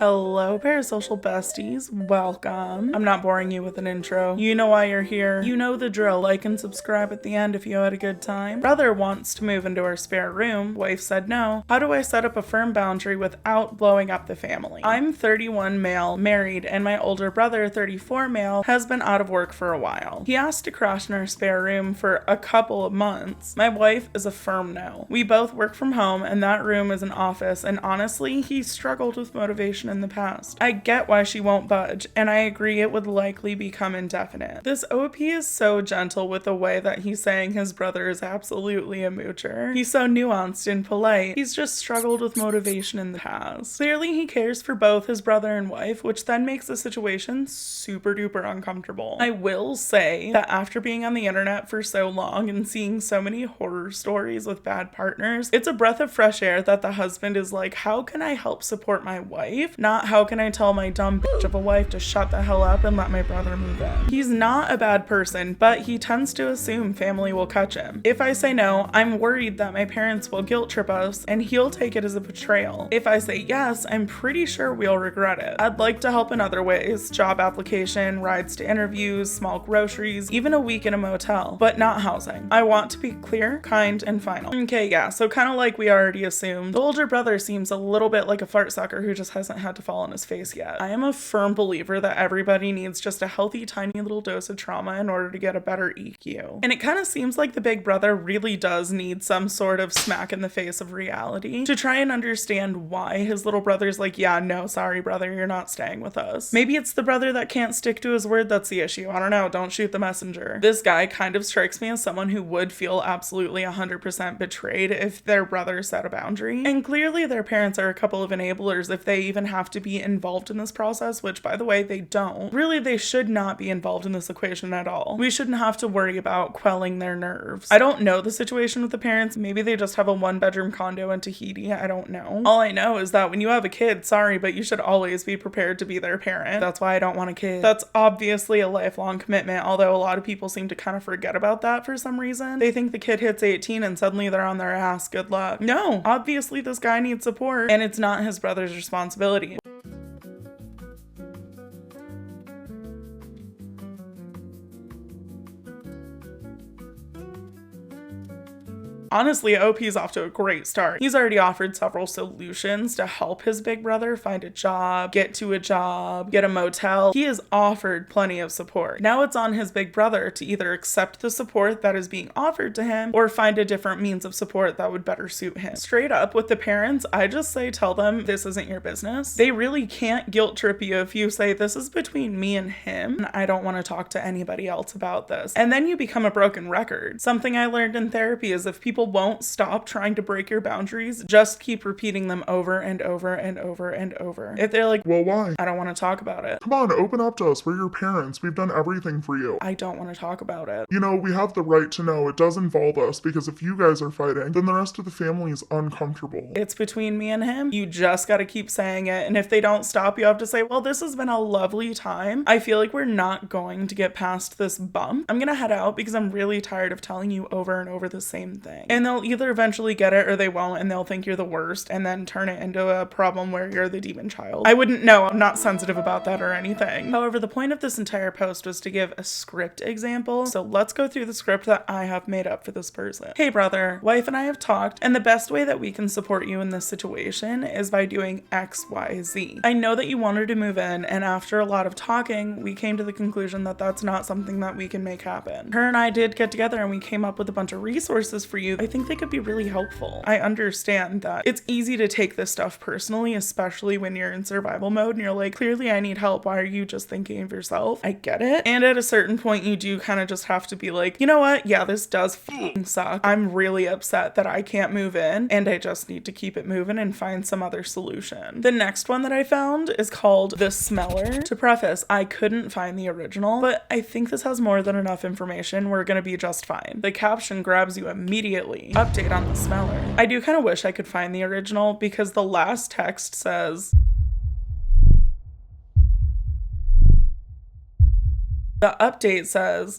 Hello, parasocial besties. Welcome. I'm not boring you with an intro. You know why you're here. You know the drill. Like and subscribe at the end if you had a good time. Brother wants to move into our spare room. Wife said no. How do I set up a firm boundary without blowing up the family? I'm 31 male, married, and my older brother, 34 male, has been out of work for a while. He asked to crash in our spare room for a couple of months. My wife is a firm no. We both work from home, and that room is an office, and honestly, he struggled with motivation in the past. I get why she won't budge, and I agree it would likely become indefinite. This OP is so gentle with the way that he's saying his brother is absolutely a moocher. He's so nuanced and polite. He's just struggled with motivation in the past. Clearly he cares for both his brother and wife, which then makes the situation super duper uncomfortable. I will say that after being on the internet for so long and seeing so many horror stories with bad partners, it's a breath of fresh air that the husband is like, how can I help support my wife? Not how can I tell my dumb bitch of a wife to shut the hell up and let my brother move in. He's not a bad person, but he tends to assume family will catch him. If I say no, I'm worried that my parents will guilt trip us and he'll take it as a betrayal. If I say yes, I'm pretty sure we'll regret it. I'd like to help in other ways: job application, rides to interviews, small groceries, even a week in a motel, but not housing. I want to be clear, kind, and final. Okay, yeah, so kind of like we already assumed, the older brother seems a little bit like a fart sucker who just hasn't had to fall on his face yet. I am a firm believer that everybody needs just a healthy, tiny little dose of trauma in order to get a better EQ. And it kind of seems like the big brother really does need some sort of smack in the face of reality to try and understand why his little brother's like, yeah, no, sorry, brother, you're not staying with us. Maybe it's the brother that can't stick to his word that's the issue. I don't know. Don't shoot the messenger. This guy kind of strikes me as someone who would feel absolutely 100% betrayed if their brother set a boundary. And clearly their parents are a couple of enablers if they even have to be involved in this process, which, by the way, they don't. Really, they should not be involved in this equation at all. We shouldn't have to worry about quelling their nerves. I don't know the situation with the parents. Maybe they just have a one-bedroom condo in Tahiti. I don't know. All I know is that when you have a kid, sorry, but you should always be prepared to be their parent. That's why I don't want a kid. That's obviously a lifelong commitment, although a lot of people seem to kind of forget about that for some reason. They think the kid hits 18 and suddenly they're on their ass. Good luck. No, obviously this guy needs support, and it's not his brother's responsibility. Honestly, OP's off to a great start. He's already offered several solutions to help his big brother find a job, get to a job, get a motel. He has offered plenty of support. Now it's on his big brother to either accept the support that is being offered to him or find a different means of support that would better suit him. Straight up with the parents, I just say tell them this isn't your business. They really can't guilt trip you if you say this is between me and him, and I don't want to talk to anybody else about this. And then you become a broken record. Something I learned in therapy is if people won't stop trying to break your boundaries, just keep repeating them over and over and over and over. If they're like, well, why? I don't want to talk about it. Come on, open up to us. We're your parents. We've done everything for you. I don't want to talk about it. You know, we have the right to know. It does involve us, because if you guys are fighting, then the rest of the family is uncomfortable. It's between me and him. You just got to keep saying it. And if they don't stop, you have to say, well, this has been a lovely time. I feel like we're not going to get past this bump. I'm going to head out because I'm really tired of telling you over and over the same thing. And they'll either eventually get it or they won't, and they'll think you're the worst and then turn it into a problem where you're the demon child. I wouldn't know. I'm not sensitive about that or anything. However, the point of this entire post was to give a script example. So let's go through the script that I have made up for this person. Hey brother, wife and I have talked, and the best way that we can support you in this situation is by doing X, Y, Z. I know that you wanted to move in, and after a lot of talking, we came to the conclusion that that's not something that we can make happen. Her and I did get together and we came up with a bunch of resources for you. I think they could be really helpful. I understand that it's easy to take this stuff personally, especially when you're in survival mode and you're like, clearly I need help. Why are you just thinking of yourself? I get it. And at a certain point, you do kind of just have to be like, you know what? Yeah, this does fucking suck. I'm really upset that I can't move in, and I just need to keep it moving and find some other solution. The next one that I found is called The Smeller. To preface, I couldn't find the original, but I think this has more than enough information. We're gonna be just fine. The caption grabs you immediately. Update on The Smeller. I do kind of wish I could find the original because the last text says, the update says,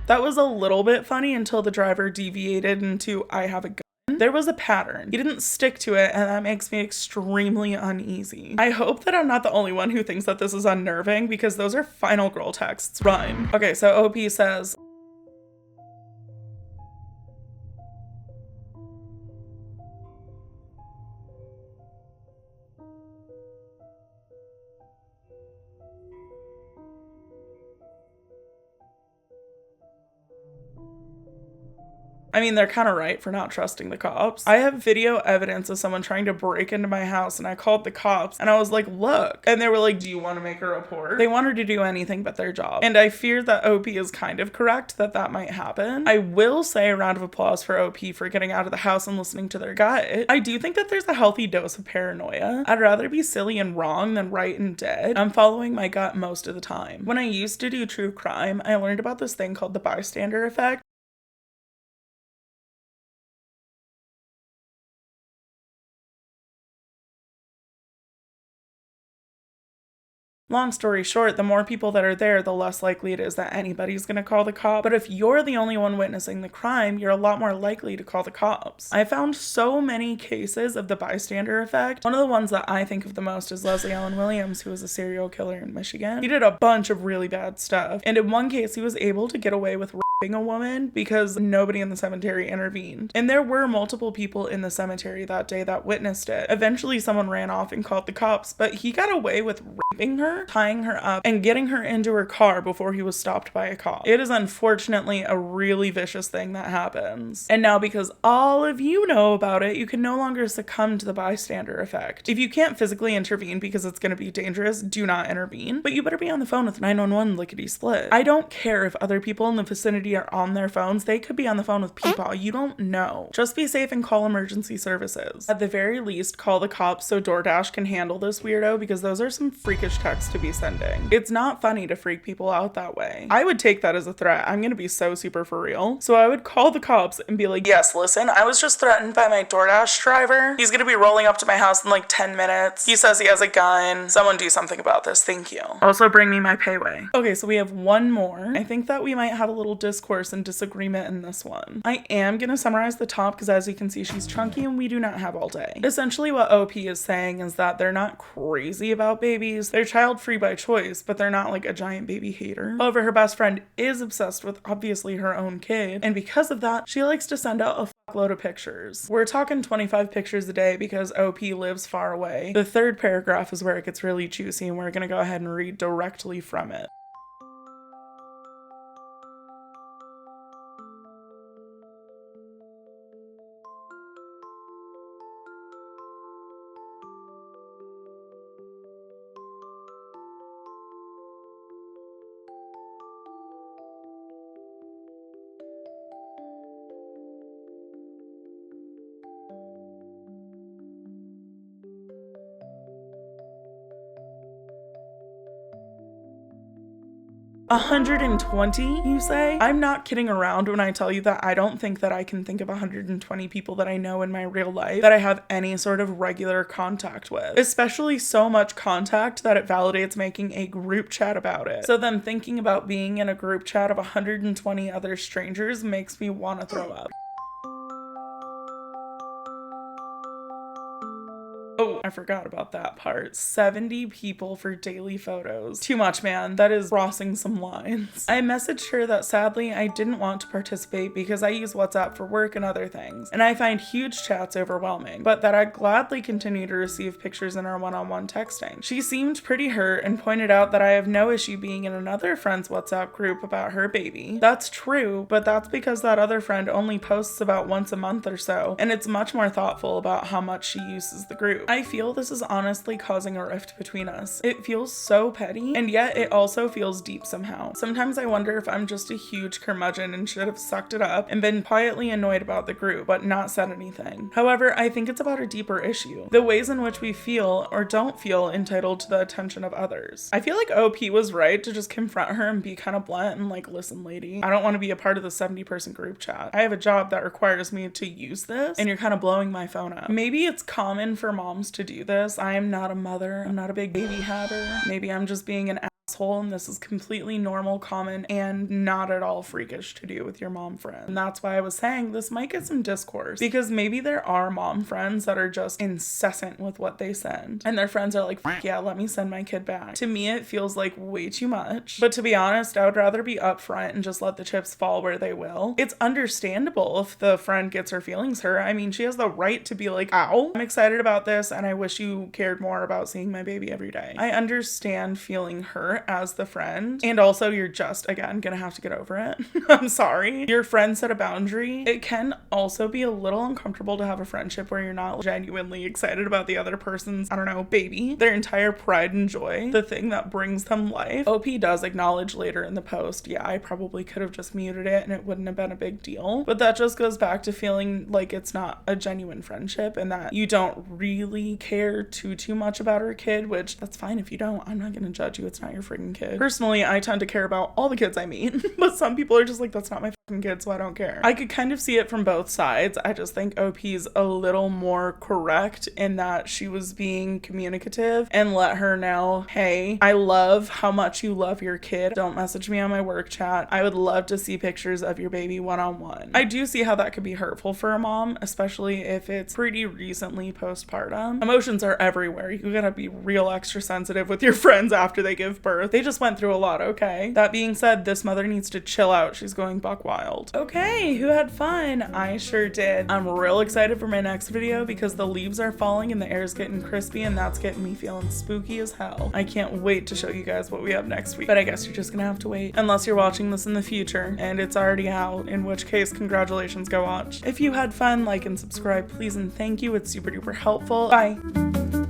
That was a little bit funny until the driver deviated into "I have a gun." There was a pattern. He didn't stick to it, and that makes me extremely uneasy. I hope that I'm not the only one who thinks that this is unnerving, because those are final girl texts. Run. Okay, so OP says, I mean, they're kind of right for not trusting the cops. I have video evidence of someone trying to break into my house, and I called the cops and I was like, look. And they were like, do you want to make a report? They want her to do anything but their job. And I fear that OP is kind of correct that that might happen. I will say a round of applause for OP for getting out of the house and listening to their gut. I do think that there's a healthy dose of paranoia. I'd rather be silly and wrong than right and dead. I'm following my gut most of the time. When I used to do true crime, I learned about this thing called the bystander effect. Long story short, the more people that are there, the less likely it is that anybody's gonna call the cops. But if you're the only one witnessing the crime, you're a lot more likely to call the cops. I found so many cases of the bystander effect. One of the ones that I think of the most is Leslie Allen Williams, who was a serial killer in Michigan. He did a bunch of really bad stuff. And in one case, he was able to get away with raping a woman because nobody in the cemetery intervened. And there were multiple people in the cemetery that day that witnessed it. Eventually, someone ran off and called the cops, but he got away with raping her, tying her up, and getting her into her car before he was stopped by a cop. It is unfortunately a really vicious thing that happens. And now, because all of you know about it, you can no longer succumb to the bystander effect. If you can't physically intervene because it's going to be dangerous, do not intervene. But you better be on the phone with 911 lickety-split. I don't care if other people in the vicinity are on their phones. They could be on the phone with people. You don't know. Just be safe and call emergency services. At the very least, call the cops so DoorDash can handle this weirdo, because those are some freakish texts to be sending. It's not funny to freak people out that way. I would take that as a threat. I'm gonna be so super for real. So I would call the cops and be like, yes, listen, I was just threatened by my DoorDash driver. He's gonna be rolling up to my house in like 10 minutes. He says he has a gun. Someone do something about this. Thank you. Also bring me my payway. Okay, so we have one more. I think that we might have a little discourse and disagreement in this one. I am gonna summarize the top because, as you can see, she's chunky and we do not have all day. Essentially what OP is saying is that they're not crazy about babies. They're child-free by choice, but they're not like a giant baby hater. However, her best friend is obsessed with obviously her own kid, and because of that, she likes to send out a fuckload of pictures. We're talking 25 pictures a day because OP lives far away. The third paragraph is where it gets really juicy, and we're gonna go ahead and read directly from it. "120, you say? I'm not kidding around when I tell you that I don't think that I can think of 120 people that I know in my real life that I have any sort of regular contact with. Especially so much contact that it validates making a group chat about it. So then thinking about being in a group chat of 120 other strangers makes me want to throw up." Oh, I forgot about that part. 70 people for daily photos. Too much, man. That is crossing some lines. I messaged her that sadly I didn't want to participate because I use WhatsApp for work and other things, and I find huge chats overwhelming, but that I'd gladly continue to receive pictures in our one-on-one texting. She seemed pretty hurt and pointed out that I have no issue being in another friend's WhatsApp group about her baby. That's true, but that's because that other friend only posts about once a month or so, and it's much more thoughtful about how much she uses the group. I feel this is honestly causing a rift between us. It feels so petty, and yet it also feels deep somehow. Sometimes I wonder if I'm just a huge curmudgeon and should have sucked it up and been quietly annoyed about the group, but not said anything. However, I think it's about a deeper issue. The ways in which we feel or don't feel entitled to the attention of others. I feel like OP was right to just confront her and be kind of blunt and like, listen, lady, I don't want to be a part of the 70-person group chat. I have a job that requires me to use this, and you're kind of blowing my phone up. Maybe it's common for moms to do this. I am not a mother. I'm not a big baby hatter. Maybe I'm just being an asshole asshole, and this is completely normal, common, and not at all freakish to do with your mom friend. And that's why I was saying this might get some discourse, because maybe there are mom friends that are just incessant with what they send, and their friends are like, yeah, let me send my kid back. To me, it feels like way too much. But to be honest, I would rather be upfront and just let the chips fall where they will. It's understandable if the friend gets her feelings hurt. I mean, she has the right to be like, ow, I'm excited about this, and I wish you cared more about seeing my baby every day. I understand feeling hurt as the friend, and also you're just, again, gonna have to get over it. I'm sorry. Your friend set a boundary. It can also be a little uncomfortable to have a friendship where you're not genuinely excited about the other person's, I don't know, baby, their entire pride and joy, the thing that brings them life. OP does acknowledge later in the post, yeah, I probably could have just muted it and it wouldn't have been a big deal. But that just goes back to feeling like it's not a genuine friendship and that you don't really care too much about her kid, which that's fine if you don't. I'm not gonna judge you. It's not your freaking kid. Personally, I tend to care about all the kids I meet, but some people are just like, that's not my fucking kid, so I don't care. I could kind of see it from both sides. I just think OP's a little more correct in that she was being communicative and let her know, hey, I love how much you love your kid. Don't message me on my work chat. I would love to see pictures of your baby one-on-one. I do see how that could be hurtful for a mom, especially if it's pretty recently postpartum. Emotions are everywhere. You gotta be real extra sensitive with your friends after they give birth. They just went through a lot, okay? That being said, this mother needs to chill out. She's going buck wild. Okay, who had fun? I sure did. I'm real excited for my next video because the leaves are falling and the air's getting crispy, and that's getting me feeling spooky as hell. I can't wait to show you guys what we have next week, but I guess you're just gonna have to wait unless you're watching this in the future and it's already out, in which case congratulations, go watch. If you had fun, like and subscribe please and thank you. It's super duper helpful. Bye.